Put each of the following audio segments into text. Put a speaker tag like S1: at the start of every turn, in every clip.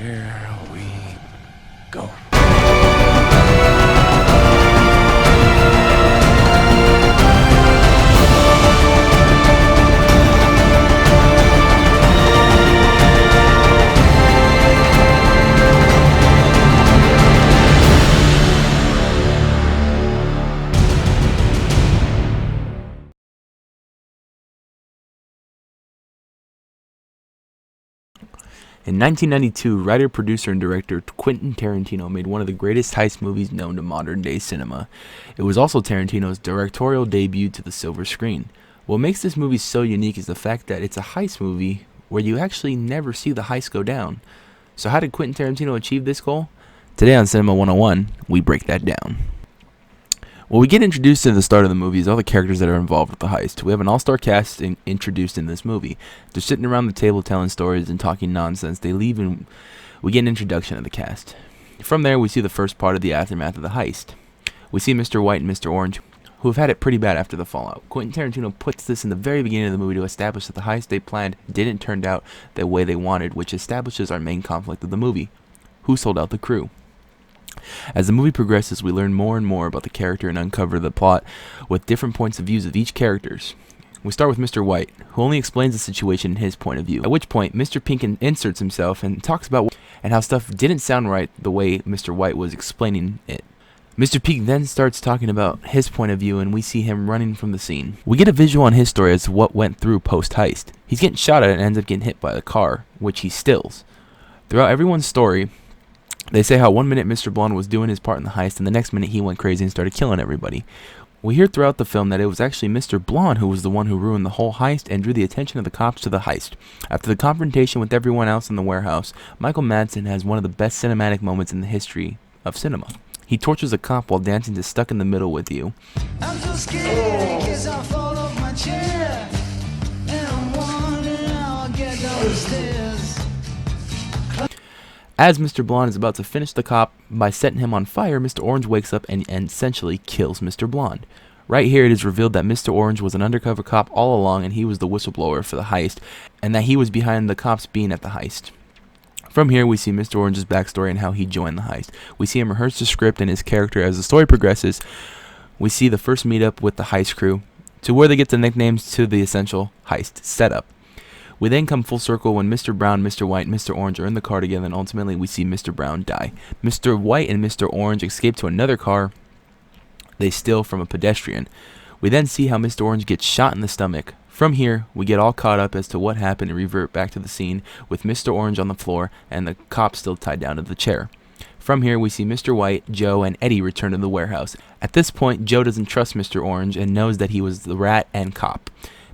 S1: Here we go.
S2: In 1992, writer, producer, and director Quentin Tarantino made one of the greatest heist movies known to modern-day cinema. It was also Tarantino's directorial debut to the silver screen. What makes this movie so unique is the fact that it's a heist movie where you actually never see the heist go down. So how did Quentin Tarantino achieve this goal? Today on Cinema 101, we break that down. Well, we get introduced at the start of the movie as all the characters that are involved with the heist. We have an all-star cast introduced in this movie. They're sitting around the table telling stories and talking nonsense. They leave and we get an introduction of the cast. From there, we see the first part of the aftermath of the heist. We see Mr. White and Mr. Orange, who have had it pretty bad after the fallout. Quentin Tarantino puts this in the very beginning of the movie to establish that the heist they planned didn't turn out the way they wanted, which establishes our main conflict of the movie. Who sold out the crew? As the movie progresses, we learn more and more about the character and uncover the plot with different points of views of each characters. We start with Mr. White, who only explains the situation in his point of view, at which point Mr. Pink inserts himself and talks about and how stuff didn't sound right the way Mr. White was explaining it. Mr. Pink then starts talking about his point of view and we see him running from the scene. We get a visual on his story as to what went through post-heist. He's getting shot at and ends up getting hit by the car, which he stills. Throughout everyone's story, they say how 1 minute Mr. Blonde was doing his part in the heist and the next minute he went crazy and started killing everybody. We hear throughout the film that it was actually Mr. Blonde who was the one who ruined the whole heist and drew the attention of the cops to the heist. After the confrontation with everyone else in the warehouse, Michael Madsen has one of the best cinematic moments in the history of cinema. He tortures a cop while dancing to Stuck in the Middle with You. I'm so scared because I fall off my chair and I'm wondering how I'll get down the stairs. As Mr. Blonde is about to finish the cop by setting him on fire, Mr. Orange wakes up and essentially kills Mr. Blonde. Right here it is revealed that Mr. Orange was an undercover cop all along and he was the whistleblower for the heist, and that he was behind the cops being at the heist. From here we see Mr. Orange's backstory and how he joined the heist. We see him rehearse the script and his character. As the story progresses, we see the first meetup with the heist crew, to where they get the nicknames to the essential heist setup. We then come full circle when Mr. Brown, Mr. White, and Mr. Orange are in the car together, and ultimately we see Mr. Brown die. Mr. White and Mr. Orange escape to another car they steal from a pedestrian. We then see how Mr. Orange gets shot in the stomach. From here, we get all caught up as to what happened and revert back to the scene with Mr. Orange on the floor and the cop still tied down to the chair. From here, we see Mr. White, Joe, and Eddie return to the warehouse. At this point, Joe doesn't trust Mr. Orange and knows that he was the rat and cop.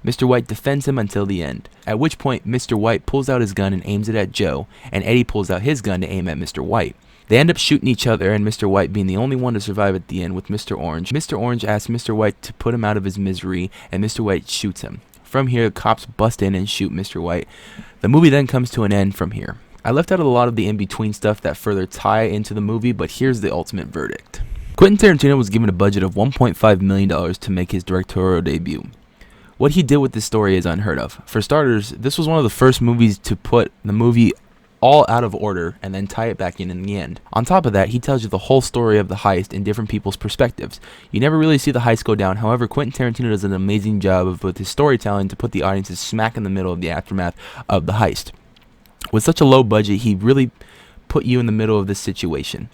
S2: Mr. White defends him until the end, at which point Mr. White pulls out his gun and aims it at Joe, and Eddie pulls out his gun to aim at Mr. White. They end up shooting each other, and Mr. White being the only one to survive at the end with Mr. Orange. Mr. Orange asks Mr. White to put him out of his misery, and Mr. White shoots him. From here, the cops bust in and shoot Mr. White. The movie then comes to an end from here. I left out a lot of the in-between stuff that further tie into the movie, but here's the ultimate verdict. Quentin Tarantino was given a budget of $1.5 million to make his directorial debut. What he did with this story is unheard of. For starters, this was one of the first movies to put the movie all out of order and then tie it back in the end. On top of that, he tells you the whole story of the heist in different people's perspectives. You never really see the heist go down. However, Quentin Tarantino does an amazing job with his storytelling to put the audiences smack in the middle of the aftermath of the heist. With such a low budget, he really put you in the middle of this situation.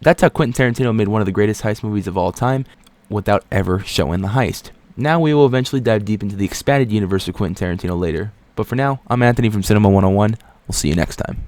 S2: That's how Quentin Tarantino made one of the greatest heist movies of all time without ever showing the heist. Now we will eventually dive deep into the expanded universe of Quentin Tarantino later. But for now, I'm Anthony from Cinema 101. We'll see you next time.